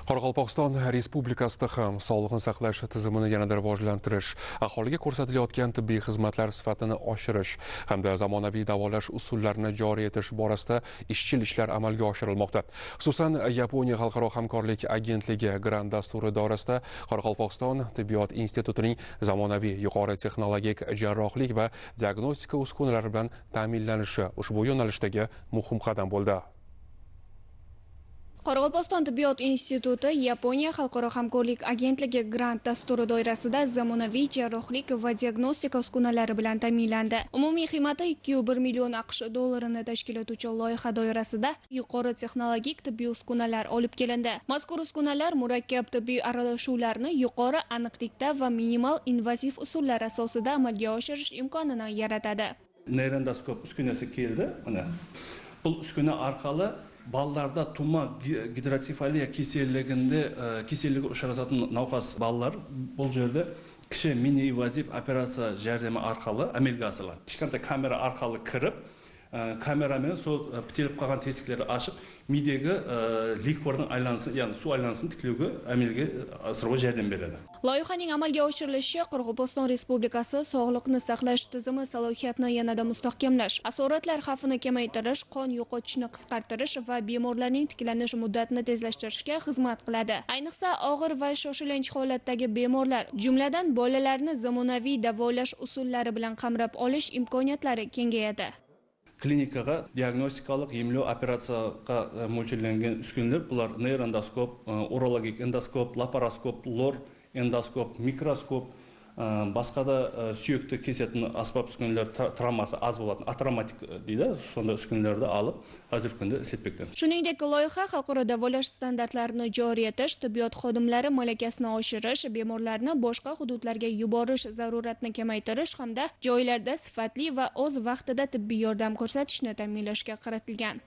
Qoraqalpog'iston Respublikasida ham sog'liqni saqlash tizimini yanada rivojlantirish, aholiga ko'rsatilayotgan tibbiy xizmatlar sifatini oshirish hamda zamonaviy davolash usullarini joriy etish borasida izchil ishlar amalga oshirilmoqda. Xususan, Yaponiya Xalqaro hamkorlik agentligi grant dasturi doirasida Qoraqalpog'iston tibbiyot institutining zamonaviy yuqori texnologik jarrohlik va diagnostika uskunalari bilan ta'minlanishi ushbu yo'nalishdagi muhim qadam bo'ldi. Qoraqalpog'iston tibbiyot instituti Yaponiya Xalqaro hamkorlik agentligi grant dasturi doirasida zamonaviy jarrohlik va diagnostika uskunalari bilan ta'minlandi. Umumiy qiymati 2,1 million AQSh dollarini tashkil etuvchi loyiha doirasida yuqori texnologik tibbiy uskunalar olib kelindi. Mazkur uskunalar murakkab tibbiy aralashuvlarni yuqori aniqlikda va minimal invaziv usullar asosida amalga oshirish imkonini yaratadi. Neyrondoskop uskunasi keldi. Mana bu uskuna orqali ballarda tuma gidrotsefaliya keselligi uchrasатын navqas ballar бұл жерде кіші mini-invaziv operatsiya жәрдемі арқылы әмелге асырылады. Кішкентай камера арқылы кіріп, камерамен сол бітеліп қалған тесіктерді ашып, мидегі ликвордың айланысын, яғни су айланысын тікілуге әмелге асыруға жәрдем береді. Loyihaning amalga oshirilishi Qoraqalpog'iston Respublikasi sog'liqni saqlash tizimi salohiyatini yanada mustahkamlash, asoratlar xavfini kamaytirish, qon yo'qotishni qisqartirish va bemorlarning tiklanish muddatini tezlashtirishga xizmat qiladi. Ayniqsa, og'ir va shoshilinch holatdagi bemorlar, jumladan bolalarni zamonaviy davolash usullari bilan qamrab olish imkoniyatlari kengayadi. Klinikаға диагностикалық емлеу операцияға мөлшерленген үскендер, бұлар нейрондоскоп, урологик эндоскоп, лапароскоп, лор эндоскоп, микроскоп, басқа да сүйекті кесетін аспап үскендер травмасы аз болатын, атравматик дейді, сонда үскендерді алып, қазір күнде істетпектен. Shuningdek, loyiha xalqaro davolash standartlarini joriy etish, tibbiyot xodimlari malakasini oshirish, bemorlarni boshqa hududlarga yuborish zaruratini kamaytirish hamda joylarda sifatli va o'z vaqtida tibbiy yordam ko'rsatishni ta'minlashga qaratilgan.